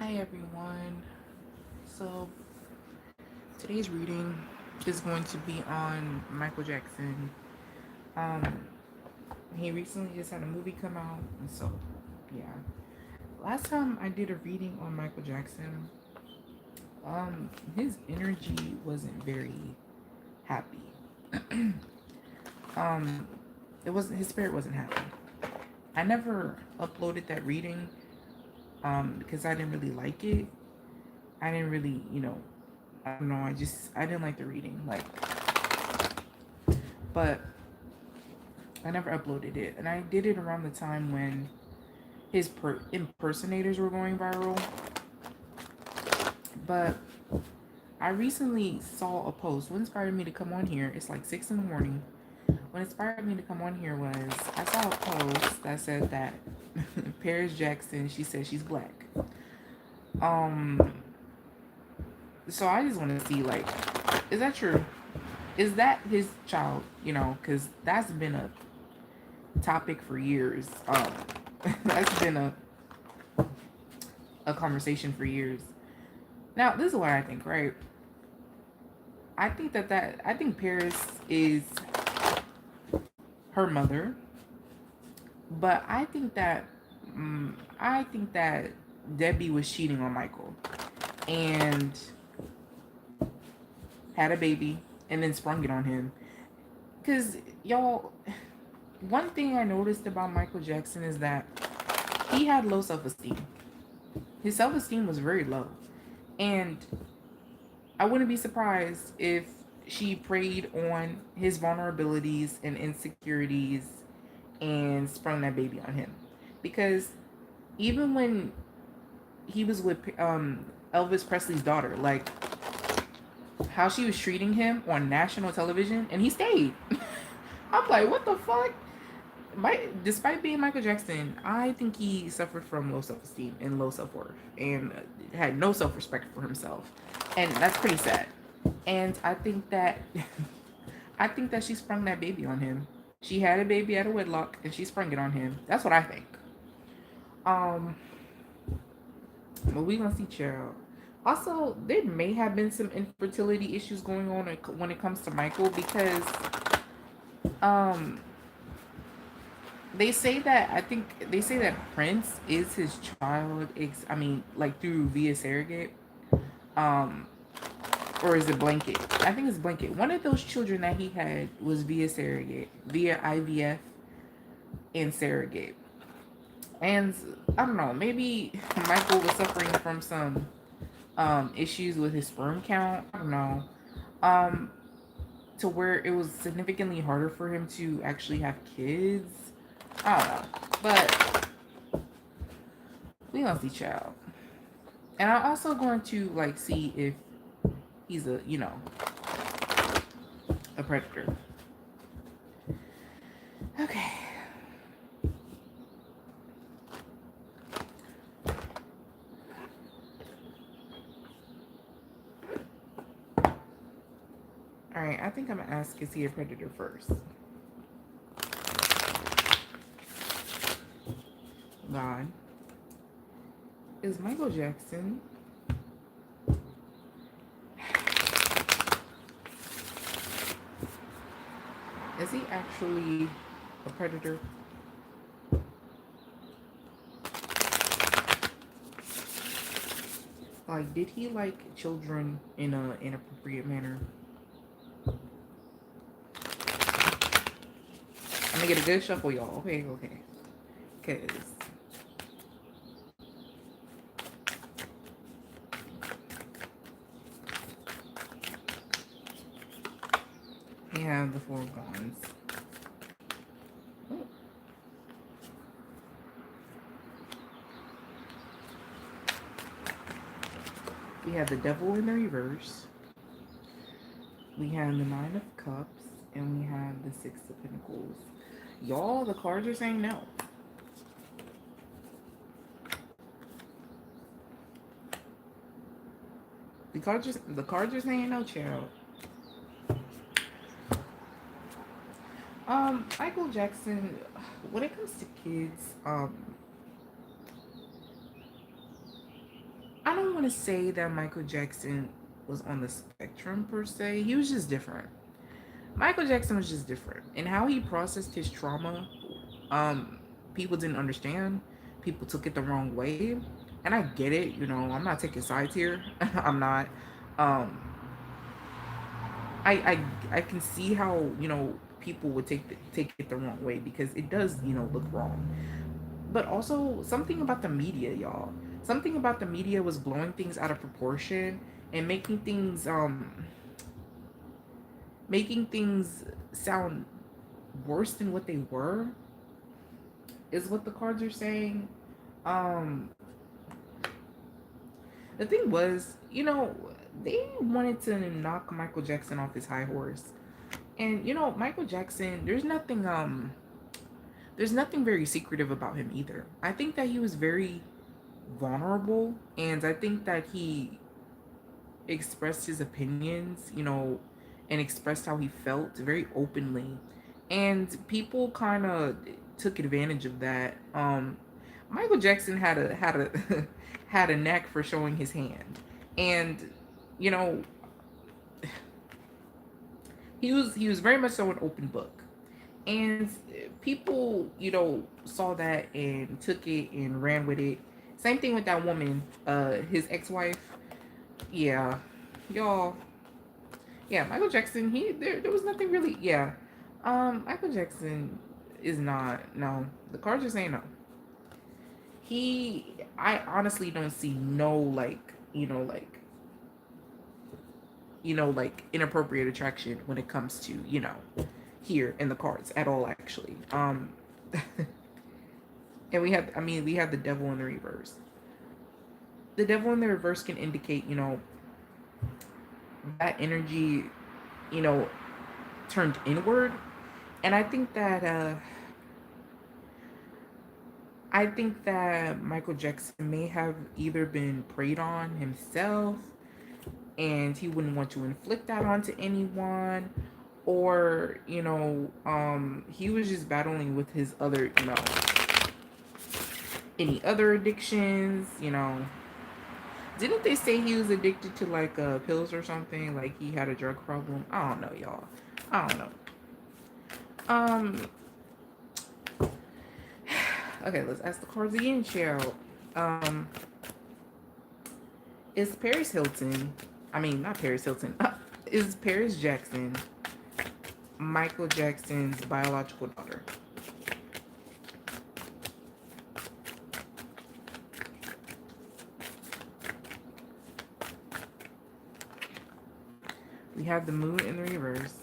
Hi everyone. So today's reading is going to be on Michael Jackson. Um, he recently just had a movie come out, and so yeah. Last time I did a reading on Michael Jackson, his energy wasn't very happy. um, it wasn't his spirit wasn't happy. I never uploaded that reading because I didn't really like it. I didn't really, I don't know. I didn't like the reading. But I never uploaded it, and I did it around the time when his impersonators were going viral. But I recently saw a post. What inspired me to come on here? It's like 6 in the morning. What inspired me to come on here was I saw a post that said that Paris Jackson. She said she's black. Um, so I just want to see, like, is that true? Is that his child? Because that's been a topic for years. That's been a conversation for years. Now, this is what I think, right? I think Paris is her mother, but I think that Debbie was cheating on Michael and had a baby and then sprung it on him. Cause y'all, one thing I noticed about Michael Jackson is that he had low self-esteem. His self-esteem was very low, and I wouldn't be surprised if she preyed on his vulnerabilities and insecurities and sprung that baby on him. Because even when he was with Elvis Presley's daughter, like how she was treating him on national television, and he stayed. I'm like, what the fuck? Despite being Michael Jackson, I think he suffered from low self esteem and low self worth, and had no self respect for himself, and that's pretty sad. And I think that she sprung that baby on him. She had a baby out of wedlock, and she sprung it on him. That's what I think. Um, but we gonna see child. Also, there may have been some infertility issues going on when it comes to Michael because um they say that Prince is his child. I mean, like through via surrogate, um, or is it blanket? I think it's blanket. One of those children that he had was via surrogate, via IVF and surrogate. And I don't know, maybe Michael was suffering from some issues with his sperm count. I don't know, um, to where it was significantly harder for him to actually have kids. I don't know, but we gonna see child. And I'm also going to like see if he's a predator. Okay. All right. I think I'm gonna ask, is he a predator first? God, is Michael Jackson? Is he actually a predator? Like, did he like children in a inappropriate manner? I'm gonna get a good shuffle, y'all. Okay, okay. Cause we have the four of wands. Oh, we have the devil in the reverse. We have the nine of cups, and we have the six of pentacles. Y'all, the cards are saying no. The cards are saying no, child. Michael Jackson, when it comes to kids, I don't want to say that Michael Jackson was on the spectrum per se. He was just different. Michael Jackson was just different. And how he processed his trauma, um, people didn't understand. People took it the wrong way. And I get it, you know, I'm not taking sides here. I'm not. Um, I can see how, you know, people would take it the wrong way because it does, you know, look wrong. But also something about the media, y'all. Something about the media was blowing things out of proportion and making things sound worse than what they were is what the cards are saying. Um the thing was, you know, they wanted to knock Michael Jackson off his high horse. And you know, Michael Jackson, there's nothing very secretive about him either. I think that he was very vulnerable, and I think that he expressed his opinions, you know, and expressed how he felt very openly. And people kind of took advantage of that. Michael Jackson had a had a knack for showing his hand. And you know, he was very much so an open book. And people, you know, saw that and took it and ran with it. Same thing with that woman, his ex-wife. Yeah, y'all. Yeah, Michael Jackson. There was nothing really. Yeah, Michael Jackson is not. No, the cards are saying no. I honestly don't see no like like inappropriate attraction when it comes to here in the cards at all actually. And we have the devil in the reverse. The devil in the reverse can indicate that energy you know turned inward. And I think that Michael Jackson may have either been preyed on himself and he wouldn't want to inflict that onto anyone, or he was just battling with his other any other addictions. Didn't they say he was addicted to like pills or something, like he had a drug problem? I don't know, y'all. I don't know. um okay, let's ask the cards again, Cheryl. um is Paris Hilton, I mean not Paris Hilton, is Paris Jackson Michael Jackson's biological daughter? We have the moon in the reverse.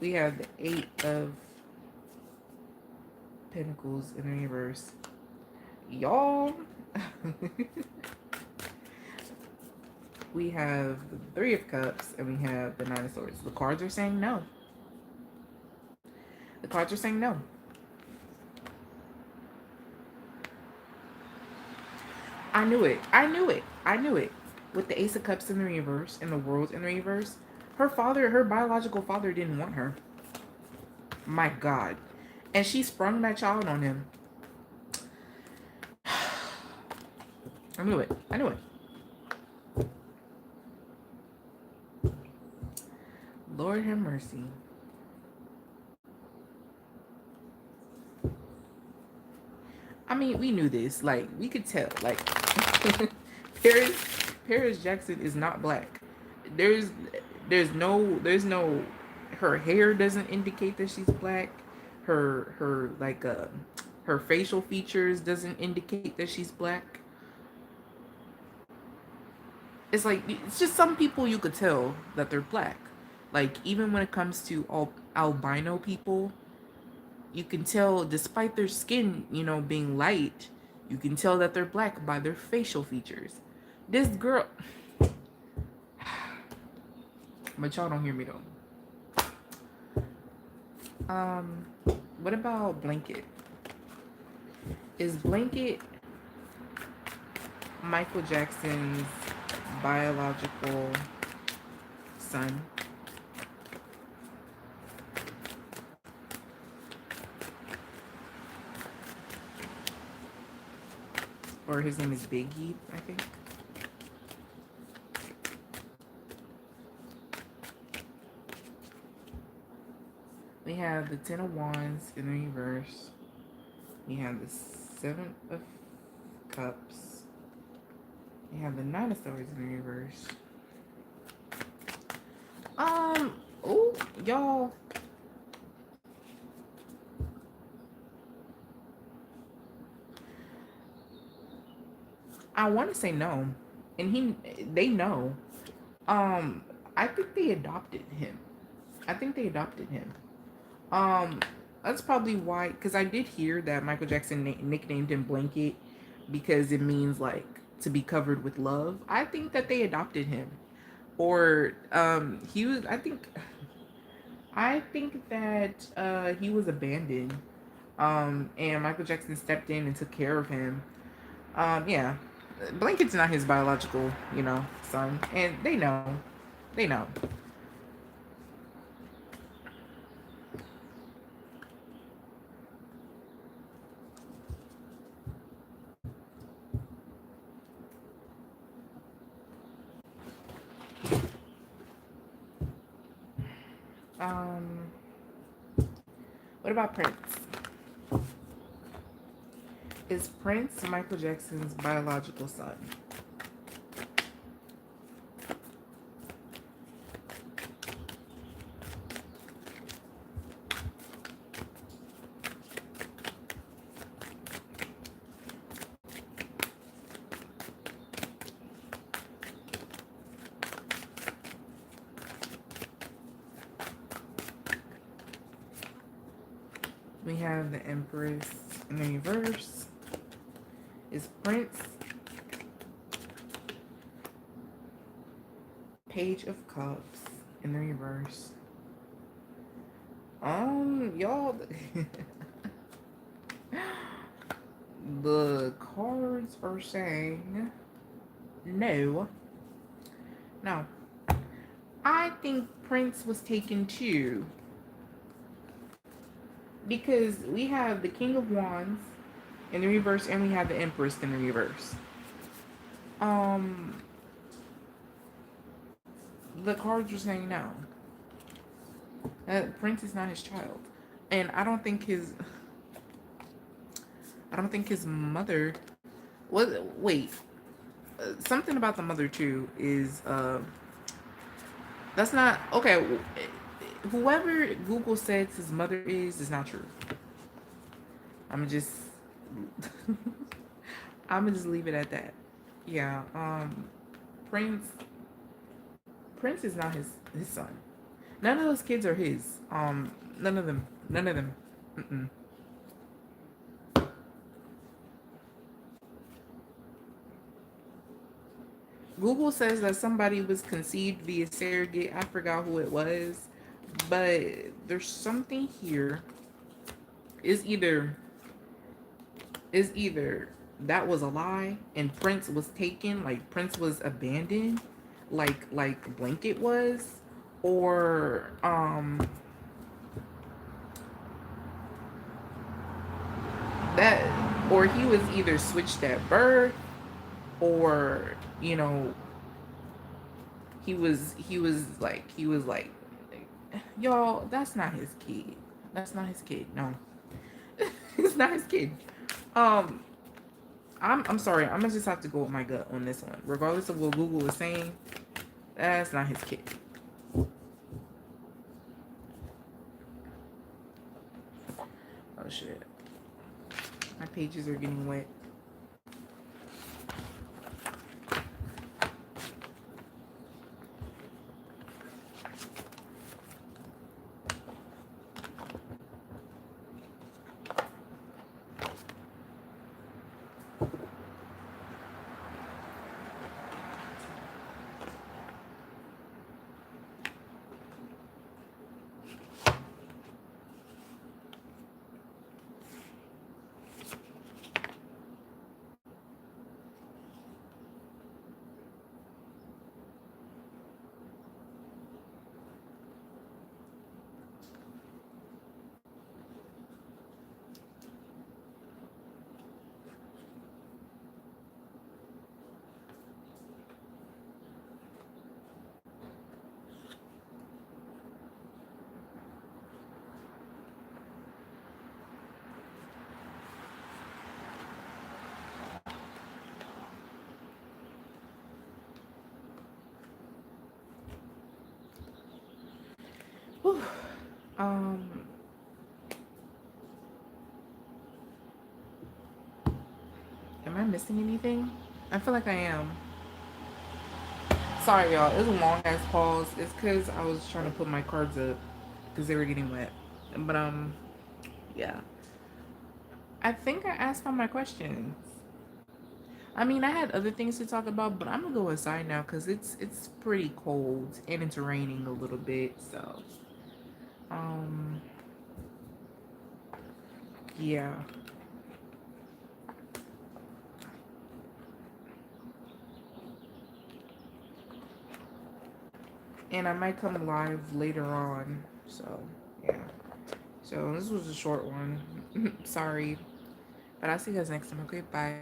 We have the 8 of Pentacles in the reverse. Y'all. We have the 3 of Cups and we have the 9 of Swords. The cards are saying no. The cards are saying no. I knew it. I knew it. I knew it. With the Ace of Cups in the reverse and the World in the reverse, her biological father didn't want her. My God. And she sprung that child on him. I knew it. I knew it. Lord have mercy. I mean, we knew this. Like, we could tell. Like, Paris Paris Jackson is not black. There's there's no her hair doesn't indicate that she's black. Her facial features doesn't indicate that she's black. It's like it's just some people you could tell that they're black. Like even when it comes to all albino people, you can tell despite their skin, being light, you can tell that they're black by their facial features. This girl, but y'all don't hear me though. What about Blanket? Is Blanket Michael Jackson's biological son? or his name is Biggie, I think. We have the Ten of Wands in the reverse. We have the Seven of Cups. We have the Nine of Swords in the reverse. Oh, y'all. I want to say no, and they know. Um, I think they adopted him. I think they adopted him. Um, that's probably why, because I did hear that Michael Jackson nicknamed him Blanket because it means like to be covered with love. I think that they adopted him, or he was. I think that he was abandoned. And Michael Jackson stepped in and took care of him. Yeah, Blanket's not his biological, son, and they know. They know. Um, what about Prince? Is Prince Michael Jackson's biological son? We have the Empress in the reverse. Is Prince Page of Cups in the reverse? Y'all, the cards are saying no. No. I think Prince was taken too. Because we have the King of Wands in the reverse and we have the Empress in the reverse. Um, the cards are saying no. Prince is not his child. And I don't think his mother was. Wait, something about the mother too is that's not okay. Whoever Google says his mother is not true. I'm just I'm gonna just leave it at that. Yeah. Prince Prince is not his son. None of those kids are his. None of them. None of them. Mm-mm. Google says that somebody was conceived via surrogate. I forgot who it was, but there's something here. Is either is either that was a lie and Prince was taken, like Prince was abandoned, like Blanket was, or that or he was either switched at birth, or he was like y'all, that's not his kid. That's not his kid. No. It's not his kid. Um I'm sorry. I'm gonna just have to go with my gut on this one. Regardless of what Google is saying, that's not his kid. Oh shit. My pages are getting wet. Um, am I missing anything? I feel like I am. Sorry, y'all. It was a long ass pause. It's because I was trying to put my cards up because they were getting wet. But yeah. I think I asked all my questions. I mean, I had other things to talk about, but I'm gonna go inside now because it's pretty cold and it's raining a little bit. So, um, yeah. And I might come live later on. So, yeah. So this was a short one. Sorry, but I'll see you guys next time. Okay, bye.